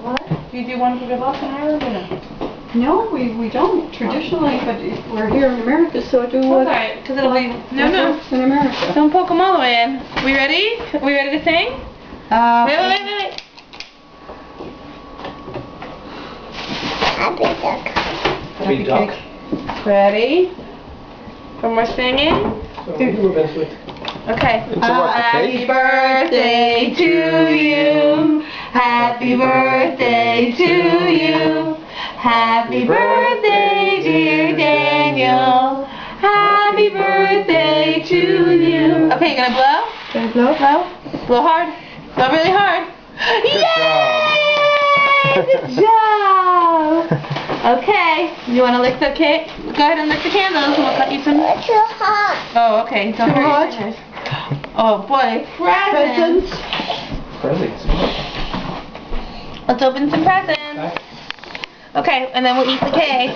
What? Do you do one for good luck in Ireland or no? No, we don't traditionally, but we're here in America, so do what? Alright, because it'll be... No. In America. Don't poke them all the way in. We ready? We ready to sing? Wait. Happy duck. Happy duck. Ready? For more singing? Okay. Happy birthday to you. Happy birthday to you. Happy birthday, dear Daniel. Happy birthday to you. Okay, you gonna blow? Gonna blow? Blow hard. Blow really hard. Yay! Good job! Okay, you wanna lick the cake? Go ahead and lick the candles and we'll cut you some. It's too hot. Oh, okay. Don't Too hurt your hot? fingers. Oh boy, presents. Presents. Let's open some presents. Okay, and then we'll eat the cake.